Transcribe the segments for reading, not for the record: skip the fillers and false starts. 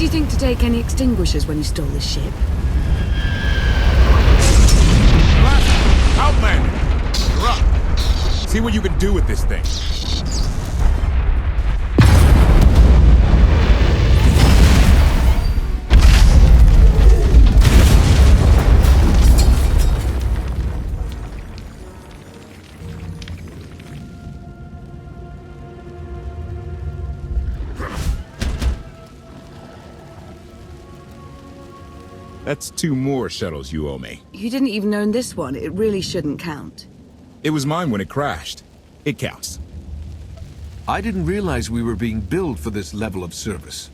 Did you think to take any extinguishers when you stole this ship? Outlander! You're up. See what you can do with this thing. That's 2 more shuttles you owe me. You didn't even own this one. It really shouldn't count. It was mine when it crashed. It counts. I didn't realize we were being billed for this level of service.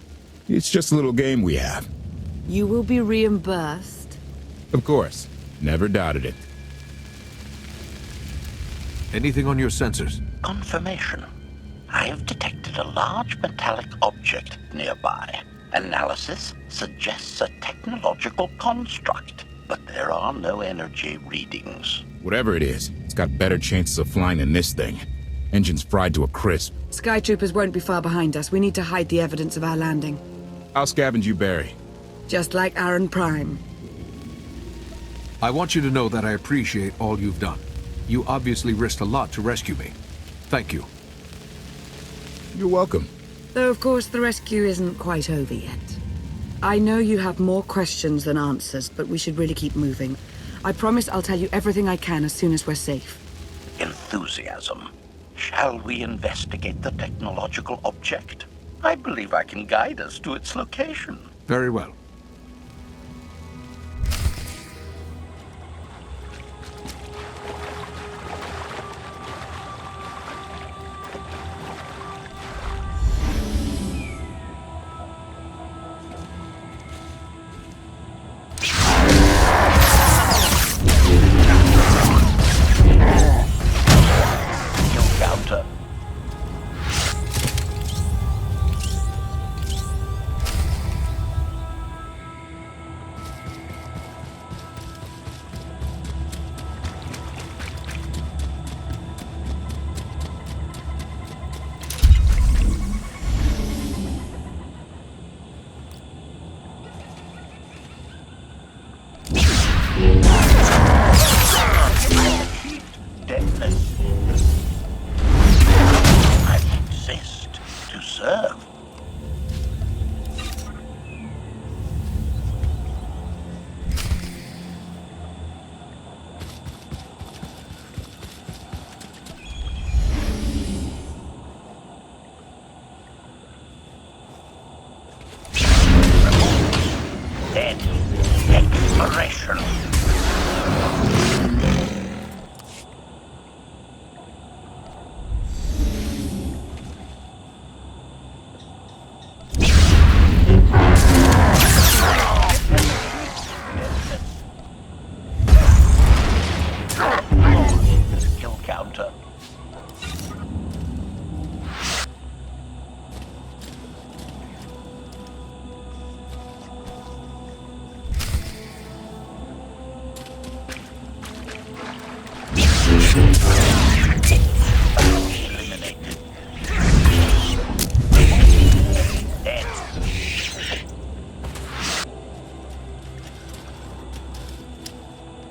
It's just a little game we have. You will be reimbursed. Of course. Never doubted it. Anything on your sensors? Confirmation. I have detected a large metallic object nearby. Analysis suggests a technological construct, but there are no energy readings. Whatever it is, it's got better chances of flying than this thing. Engine's fried to a crisp. Sky Troopers won't be far behind us. We need to hide the evidence of our landing. I'll scavenge you, Barry. Just like Aaron Prime. I want you to know that I appreciate all you've done. You obviously risked a lot to rescue me. Thank you. You're welcome. Though, of course, the rescue isn't quite over yet. I know you have more questions than answers, but we should really keep moving. I promise I'll tell you everything I can as soon as we're safe. Enthusiasm. Shall we investigate the technological object? I believe I can guide us to its location. Very well.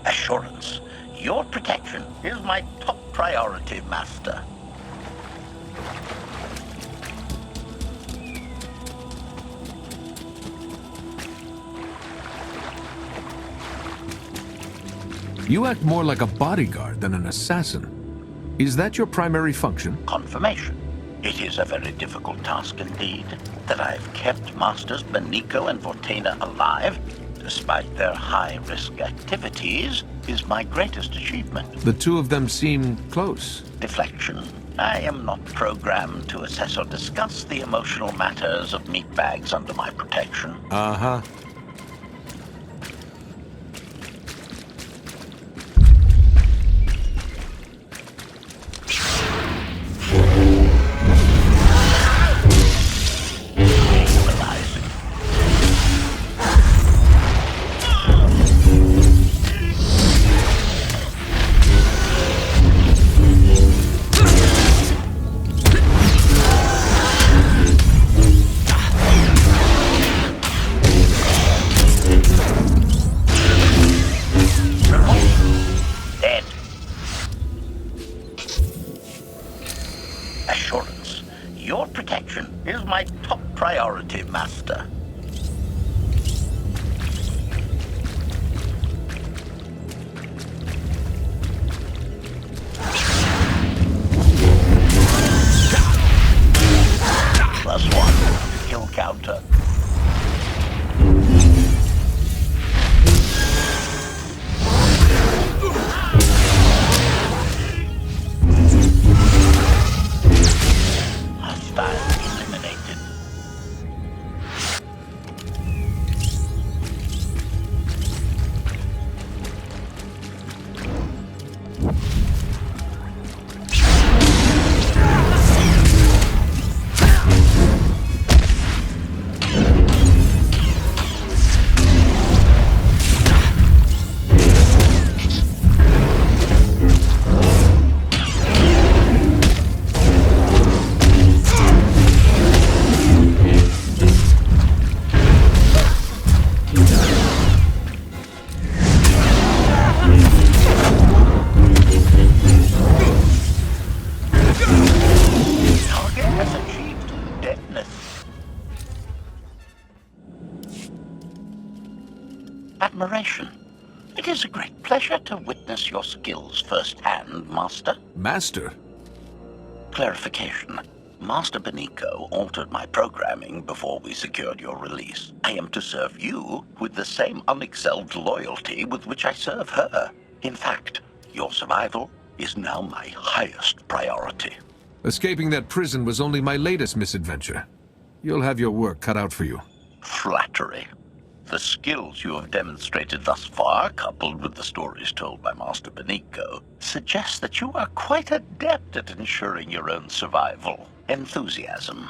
Assurance. Your protection is my top priority, Master. You act more like a bodyguard than an assassin. Is that your primary function? Confirmation. It is a very difficult task indeed. That I've kept Masters Beniko and Vortena alive, despite their high-risk activities, is my greatest achievement. The two of them seem close. Deflection. I am not programmed to assess or discuss the emotional matters of meatbags under my protection. Uh-huh. priority, Master. +1. Kill counter. Hostile eliminated. Admiration. It is a great pleasure to witness your skills firsthand, Master. Master? Clarification. Master Benico altered my programming before we secured your release. I am to serve you with the same unexcelled loyalty with which I serve her. In fact, your survival is now my highest priority. Escaping that prison was only my latest misadventure. You'll have your work cut out for you. Flattery. The skills you have demonstrated thus far, coupled with the stories told by Master Benico, suggest that you are quite adept at ensuring your own survival. Enthusiasm.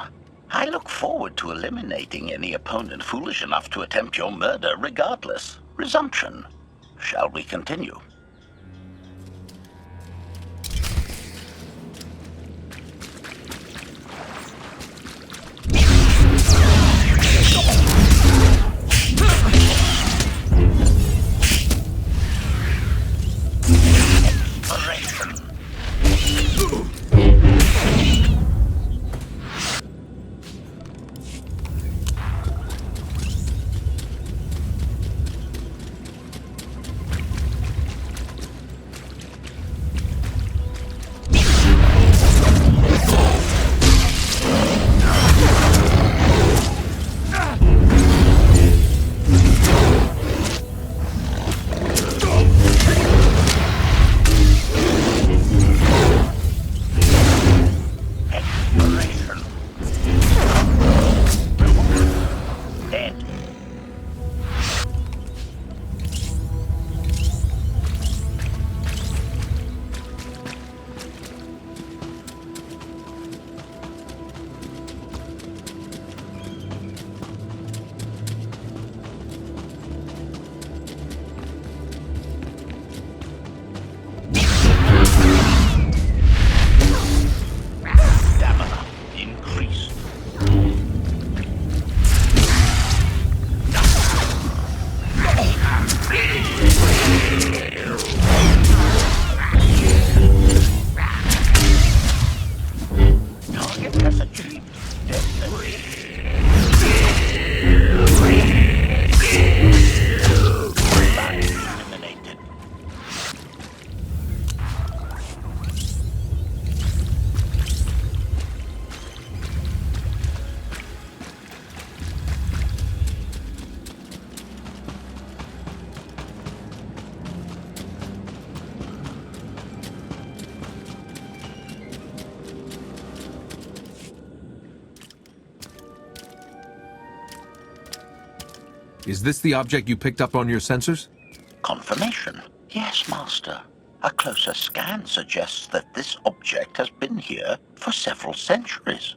I look forward to eliminating any opponent foolish enough to attempt your murder regardless. Resumption. Shall we continue? Is this the object you picked up on your sensors? Confirmation. Yes, Master. A closer scan suggests that this object has been here for several centuries.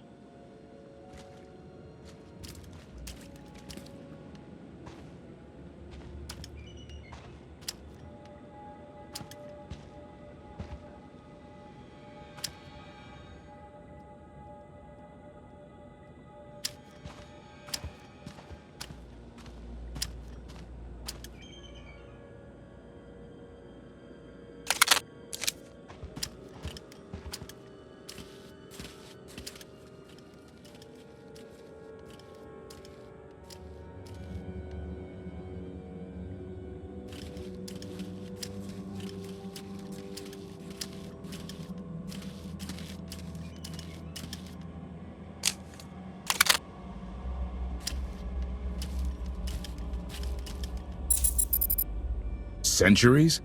centuries?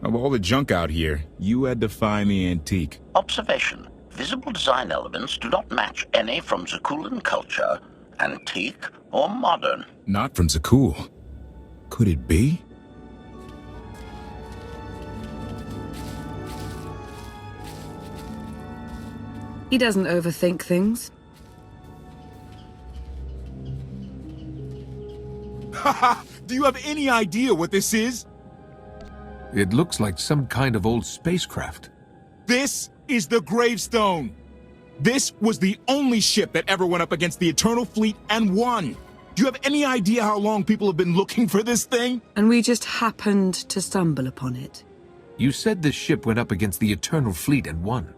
Of all the junk out here, you had to find the antique. Observation. Visible design elements do not match any from Zakuulan culture, antique or modern. Not from Zakuul. Could it be? He doesn't overthink things. Haha! Do you have any idea what this is? It looks like some kind of old spacecraft. This is the Gravestone. This was the only ship that ever went up against the Eternal Fleet and won. Do you have any idea how long people have been looking for this thing? And we just happened to stumble upon it. You said this ship went up against the Eternal Fleet and won.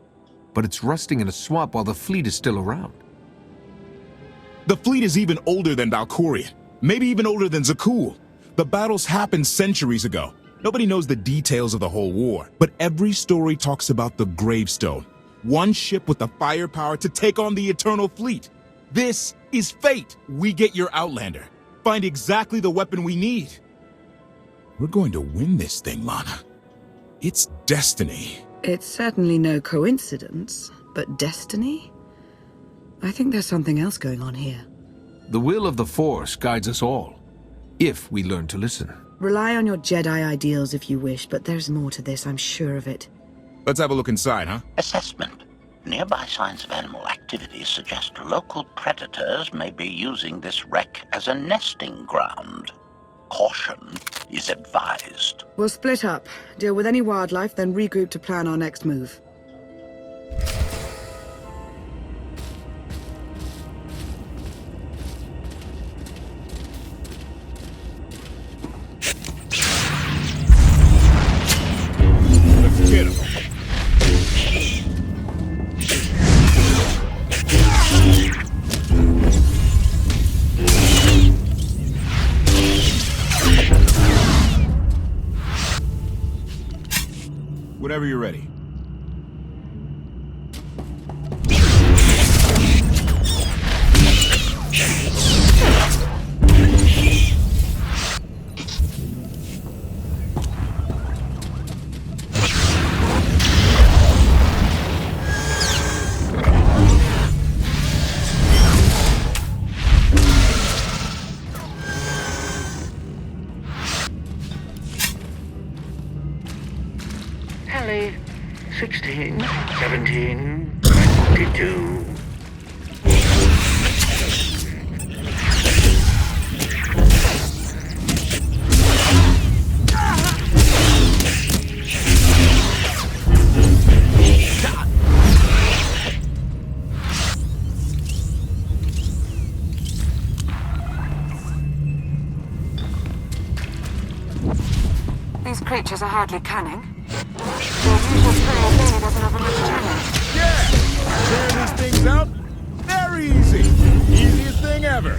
But it's rusting in a swamp while the fleet is still around. The fleet is even older than Valkyrian. Maybe even older than Zakuul. The battles happened centuries ago. Nobody knows the details of the whole war, but every story talks about the Gravestone. One ship with the firepower to take on the Eternal Fleet. This is fate. We get your Outlander. Find exactly the weapon we need. We're going to win this thing, Lana. It's destiny. It's certainly no coincidence, but destiny? I think there's something else going on here. The will of the Force guides us all, if we learn to listen. Rely on your Jedi ideals if you wish, but there's more to this, I'm sure of it. Let's have a look inside, huh? Assessment. Nearby signs of animal activity suggest local predators may be using this wreck as a nesting ground. Caution is advised. We'll split up, deal with any wildlife, then regroup to plan our next move. Let's get him. Whenever you're ready. Tally, 16, 17, 22. These creatures are hardly cunning. Their usual spray of Vaylin doesn't have much challenge. Yeah! Clearing these things out? Very easy. Easiest thing ever.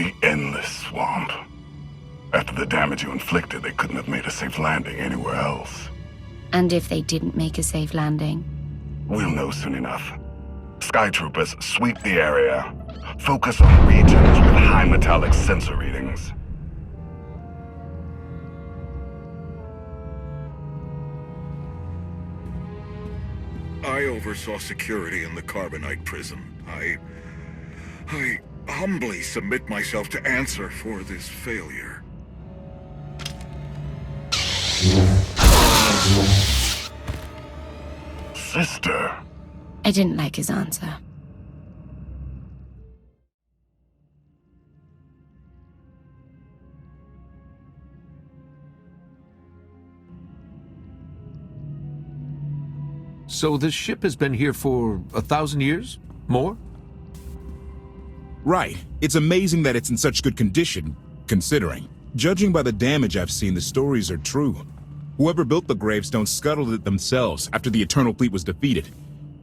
The endless swamp. After the damage you inflicted, they couldn't have made a safe landing anywhere else. And if they didn't make a safe landing? We'll know soon enough. Sky Troopers, sweep the area. Focus on regions with high metallic sensor readings. I oversaw security in the Carbonite prison. I humbly submit myself to answer for this failure. Sister. I didn't like his answer. So this ship has been here for 1,000 years? More? Right. It's amazing that it's in such good condition, considering. Judging by the damage I've seen, the stories are true. Whoever built the Gravestone scuttled it themselves after the Eternal Fleet was defeated.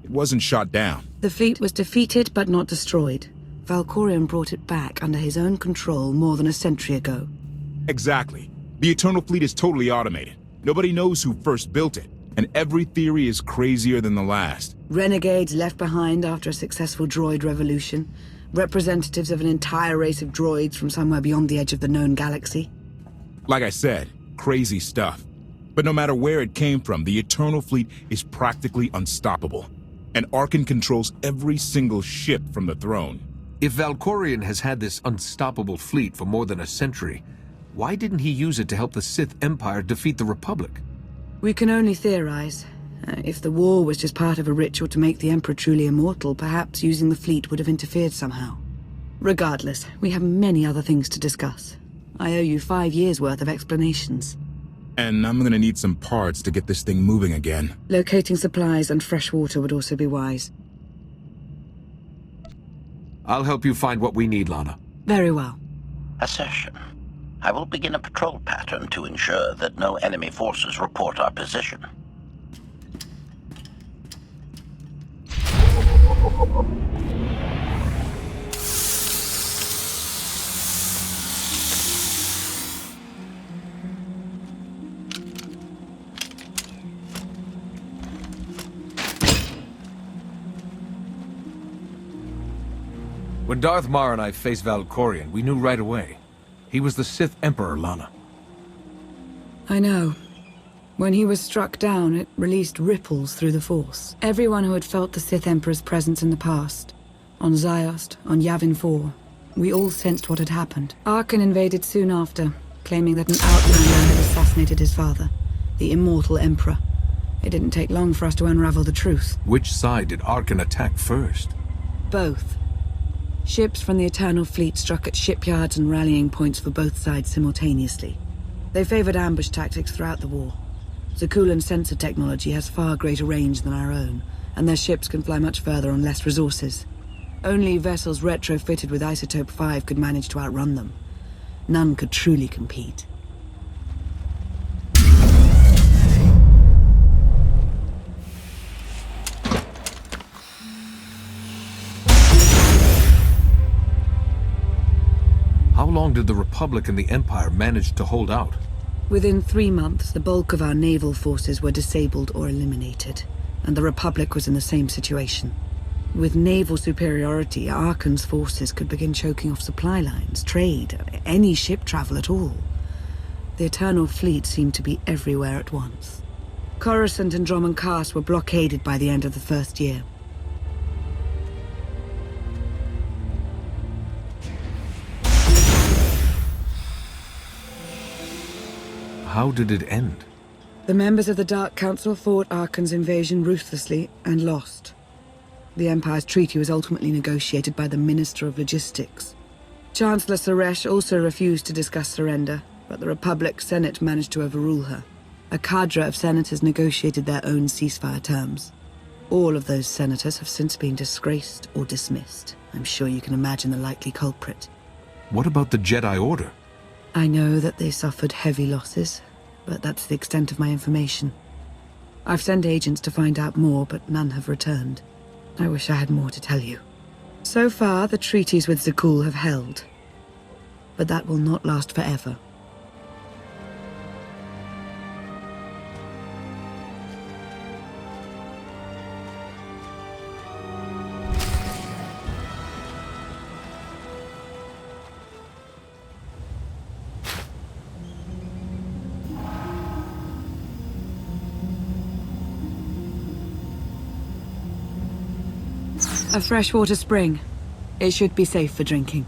It wasn't shot down. The fleet was defeated but not destroyed. Valkorion brought it back under his own control more than a century ago. Exactly. The Eternal Fleet is totally automated. Nobody knows who first built it, and every theory is crazier than the last. Renegades left behind after a successful droid revolution. Representatives of an entire race of droids from somewhere beyond the edge of the known galaxy. Like I said, crazy stuff. But no matter where it came from, the Eternal Fleet is practically unstoppable. And Arcann controls every single ship from the throne. If Valkorion has had this unstoppable fleet for more than a century, why didn't he use it to help the Sith Empire defeat the Republic? We can only theorize. If the war was just part of a ritual to make the Emperor truly immortal, perhaps using the fleet would have interfered somehow. Regardless, we have many other things to discuss. I owe you 5 years' worth of explanations. And I'm gonna need some parts to get this thing moving again. Locating supplies and fresh water would also be wise. I'll help you find what we need, Lana. Very well. Assertion. I will begin a patrol pattern to ensure that no enemy forces report our position. When Darth Mar and I faced Valkorion, we knew right away. He was the Sith Emperor, Lana. I know. When he was struck down, it released ripples through the Force. Everyone who had felt the Sith Emperor's presence in the past, on Ziost, on Yavin 4, we all sensed what had happened. Arcann invaded soon after, claiming that an outlander had assassinated his father, the immortal Emperor. It didn't take long for us to unravel the truth. Which side did Arcann attack first? Both. Ships from the Eternal Fleet struck at shipyards and rallying points for both sides simultaneously. They favored ambush tactics throughout the war. Zakuulan sensor technology has far greater range than our own, and their ships can fly much further on less resources. Only vessels retrofitted with Isotope 5 could manage to outrun them. None could truly compete. How long did the Republic and the Empire manage to hold out? Within 3 months, the bulk of our naval forces were disabled or eliminated, and the Republic was in the same situation. With naval superiority, Arcann's forces could begin choking off supply lines, trade, any ship travel at all. The Eternal Fleet seemed to be everywhere at once. Coruscant and Dromund Kaas were blockaded by the end of the first year. How did it end? The members of the Dark Council fought Arcann's invasion ruthlessly and lost. The Empire's treaty was ultimately negotiated by the Minister of Logistics. Chancellor Suresh also refused to discuss surrender, but the Republic Senate managed to overrule her. A cadre of senators negotiated their own ceasefire terms. All of those senators have since been disgraced or dismissed. I'm sure you can imagine the likely culprit. What about the Jedi Order? I know that they suffered heavy losses, but that's the extent of my information. I've sent agents to find out more, but none have returned. I wish I had more to tell you. So far, the treaties with Zakuul have held. but that will not last forever. A freshwater spring. It should be safe for drinking.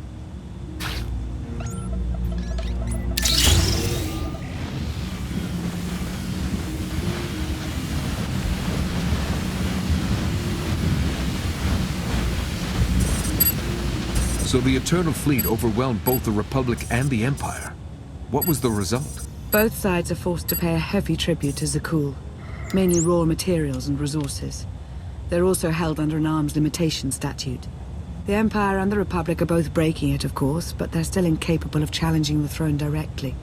So the Eternal Fleet overwhelmed both the Republic and the Empire. What was the result? Both sides are forced to pay a heavy tribute to Zakuul, mainly raw materials and resources. They're also held under an arms limitation statute. The Empire and the Republic are both breaking it, of course, but they're still incapable of challenging the throne directly.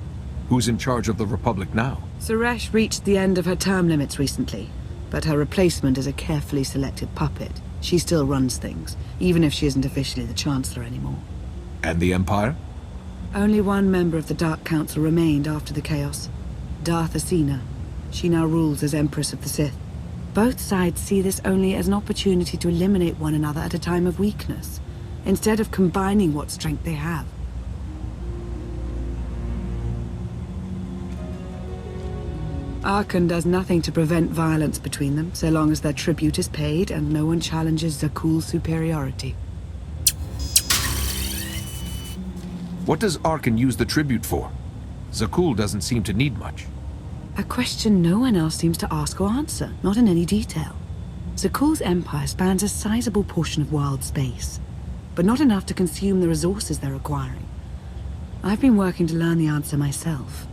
Who's in charge of the Republic now? Suresh reached the end of her term limits recently, but her replacement is a carefully selected puppet. She still runs things, even if she isn't officially the Chancellor anymore. And the Empire? Only one member of the Dark Council remained after the chaos. Darth Asina. She now rules as Empress of the Sith. Both sides see this only as an opportunity to eliminate one another at a time of weakness, instead of combining what strength they have. Arcann does nothing to prevent violence between them, so long as their tribute is paid and no one challenges Zakuul's superiority. What does Arcann use the tribute for? Zakuul doesn't seem to need much. A question no one else seems to ask or answer, not in any detail. Zakuul's empire spans a sizable portion of wild space, but not enough to consume the resources they're acquiring. I've been working to learn the answer myself.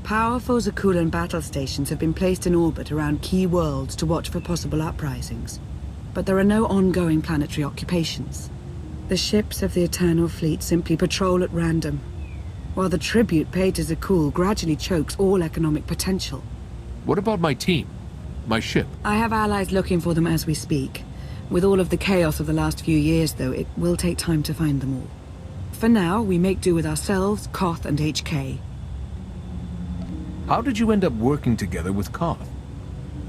Powerful Zakuulan battle stations have been placed in orbit around key worlds to watch for possible uprisings, but there are no ongoing planetary occupations. The ships of the Eternal Fleet simply patrol at random, while the tribute paid to Zakuul gradually chokes all economic potential. What about my team? My ship? I have allies looking for them as we speak. With all of the chaos of the last few years, though, it will take time to find them all. For now, we make do with ourselves, Koth and HK. How did you end up working together with Koth?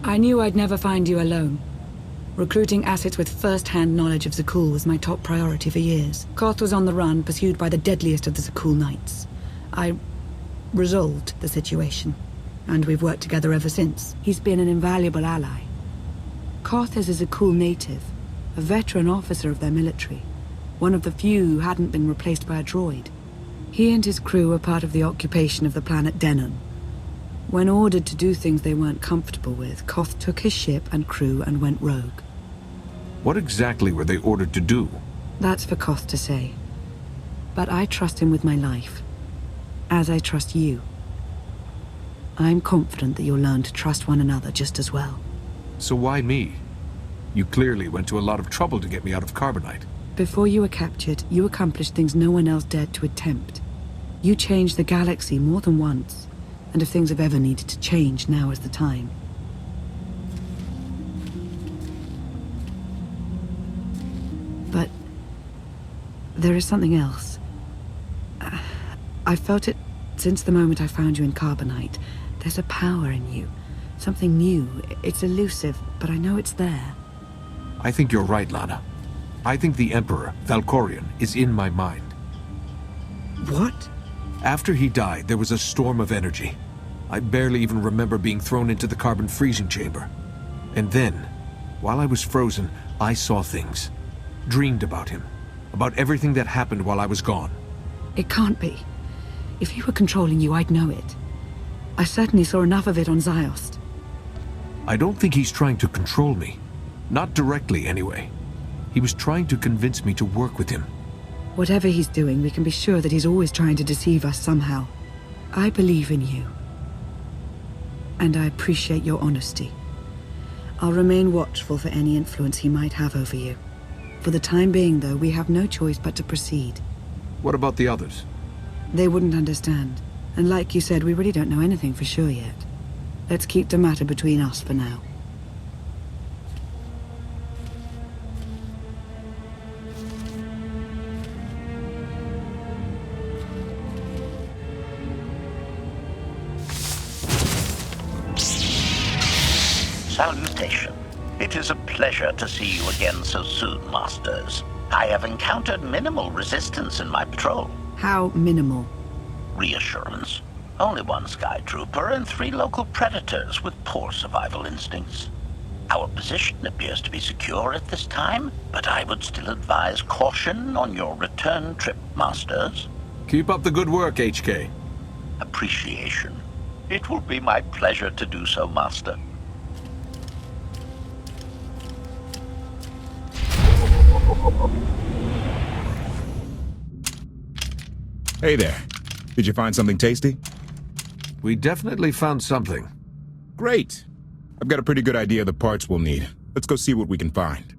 I knew I'd never find you alone. Recruiting assets with first-hand knowledge of Zakuul was my top priority for years. Koth was on the run, pursued by the deadliest of the Zakuul Knights. I resolved the situation, and we've worked together ever since. He's been an invaluable ally. Koth is a Zakuul native, a veteran officer of their military, one of the few who hadn't been replaced by a droid. He and his crew were part of the occupation of the planet Denon. When ordered to do things they weren't comfortable with, Koth took his ship and crew and went rogue. What exactly were they ordered to do? That's for Koth to say. But I trust him with my life, as I trust you. I'm confident that you'll learn to trust one another just as well. So why me? You clearly went to a lot of trouble to get me out of Carbonite. Before you were captured, you accomplished things no one else dared to attempt. You changed the galaxy more than once, and if things have ever needed to change, now is the time. But there is something else. I've felt it since the moment I found you in Carbonite. There's a power in you. Something new. It's elusive, but I know it's there. I think you're right, Lana. I think the Emperor, Valkorion, is in my mind. What? After he died, there was a storm of energy. I barely even remember being thrown into the carbon freezing chamber. And then, while I was frozen, I saw things. Dreamed about him. About everything that happened while I was gone. It can't be. If he were controlling you, I'd know it. I certainly saw enough of it on Ziost. I don't think he's trying to control me. Not directly, anyway. He was trying to convince me to work with him. Whatever he's doing, we can be sure that he's always trying to deceive us somehow. I believe in you. And I appreciate your honesty. I'll remain watchful for any influence he might have over you. For the time being, though, we have no choice but to proceed. What about the others? They wouldn't understand. And like you said, we really don't know anything for sure yet. Let's keep the matter between us for now. salutation. It is a pleasure to see you again so soon, Masters. I have encountered minimal resistance in my patrol. How minimal? Reassurance. Only one Sky Trooper and 3 local predators with poor survival instincts. Our position appears to be secure at this time, but I would still advise caution on your return trip, Masters. Keep up the good work, HK. Appreciation. It will be my pleasure to do so, Master. Hey there. Did you find something tasty? We definitely found something. Great. I've got a pretty good idea of the parts we'll need. Let's go see what we can find.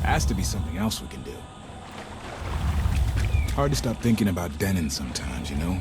Has to be something else we can do. Hard to stop thinking about Denon sometimes, you know?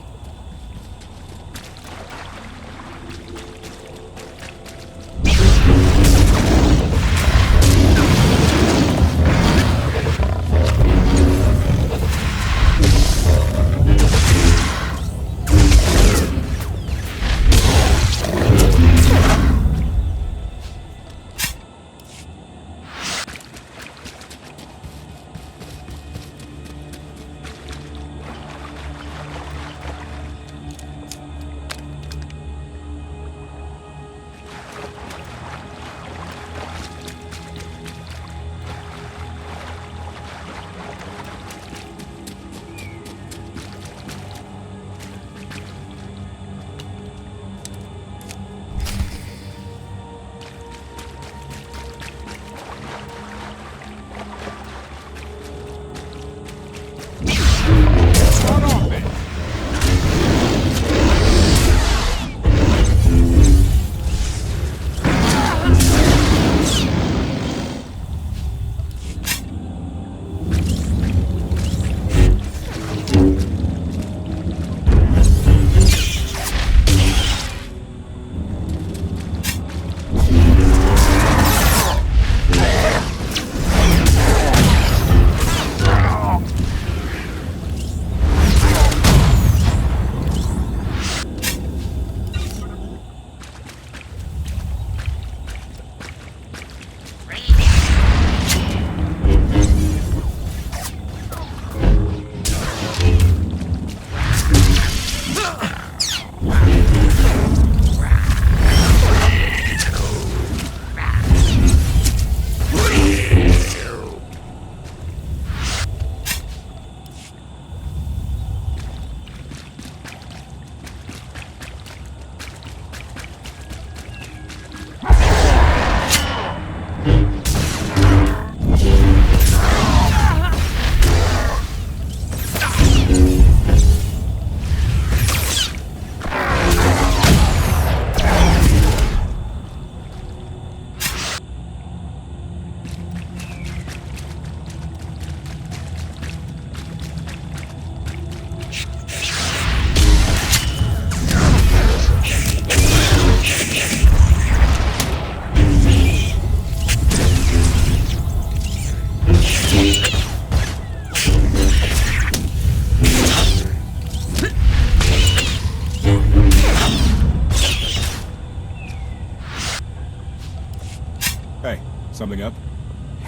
Hey, something up?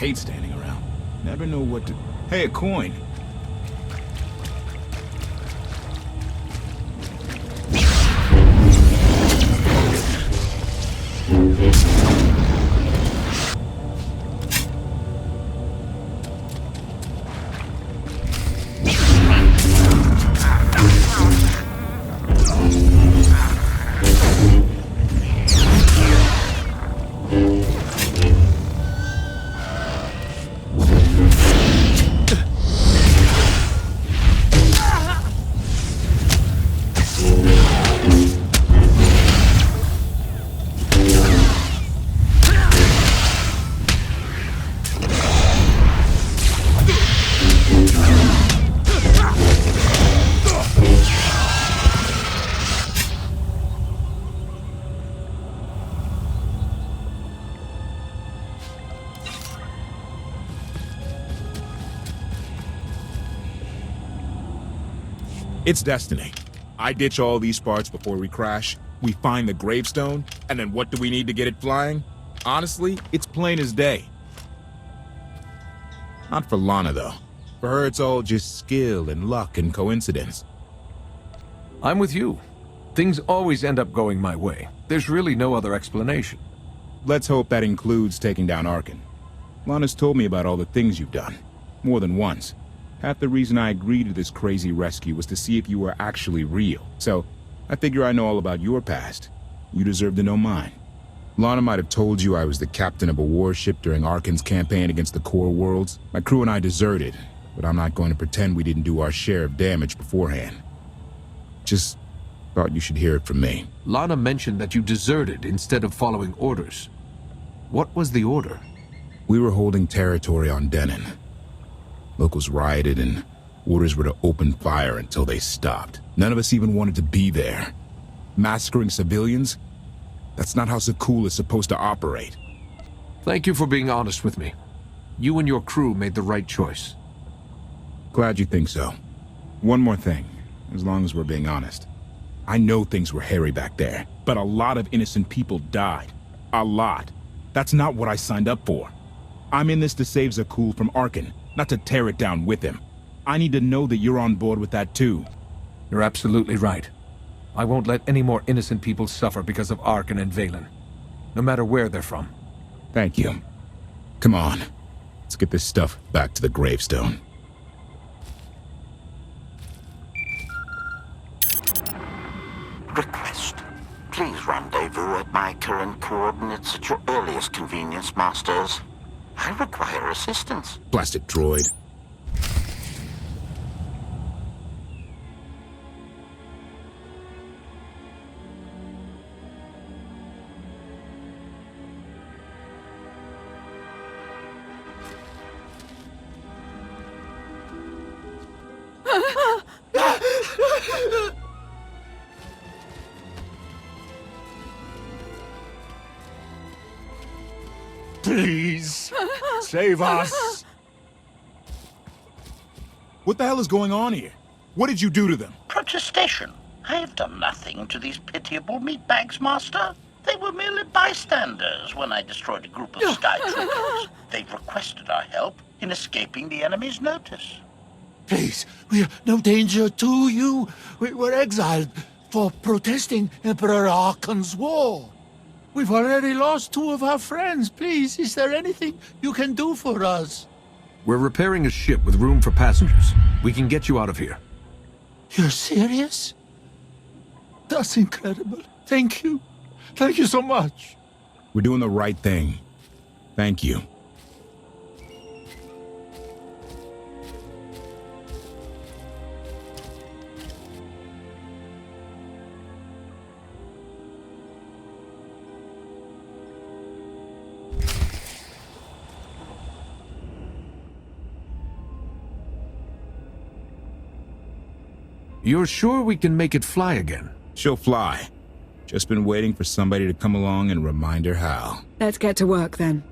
hate standing around. Never know what to... Hey, a coin. It's destiny. I ditch all these parts before we crash, we find the Gravestone, and then what do we need to get it flying? Honestly, it's plain as day. Not for Lana, though. For her, it's all just skill and luck and coincidence. I'm with you. Things always end up going my way. There's really no other explanation. Let's hope that includes taking down Arcann. Lana's told me about all the things you've done. More than once. Half the reason I agreed to this crazy rescue was to see if you were actually real. So, I figure I know all about your past. You deserve to know mine. Lana might have told you I was the captain of a warship during Arcann's campaign against the core worlds. My crew and I deserted, but I'm not going to pretend we didn't do our share of damage beforehand. Just thought you should hear it from me. Lana mentioned that you deserted instead of following orders. What was the order? We were holding territory on Denon. Locals rioted and orders were to open fire until they stopped. None of us even wanted to be there. Massacring civilians? That's not how Zakuul is supposed to operate. Thank you for being honest with me. You and your crew made the right choice. Glad you think so. One more thing, as long as we're being honest. I know things were hairy back there, but a lot of innocent people died. A lot. That's not what I signed up for. I'm in this to save Zakuul from Arcann, not to tear it down with him. I need to know that you're on board with that too. You're absolutely right. I won't let any more innocent people suffer because of Arcann and Vaylin. No matter where they're from. Thank you. Come on. Let's get this stuff back to the Gravestone. Request. Please rendezvous at my current coordinates at your earliest convenience, Masters. I require assistance. Plastic droid. Please, save us. What the hell is going on here? What did you do to them? Protestation. I have done nothing to these pitiable meatbags, Master. They were merely bystanders when I destroyed a group of sky troopers. They've requested our help in escaping the enemy's notice. Please, we are no danger to you. We were exiled for protesting Emperor Arcann's war. We've already lost 2 of our friends. Please, is there anything you can do for us? We're repairing a ship with room for passengers. We can get you out of here. You're serious? That's incredible. Thank you. Thank you so much. We're doing the right thing. Thank you. You're sure we can make it fly again? She'll fly. Just been waiting for somebody to come along and remind her how. Let's get to work then.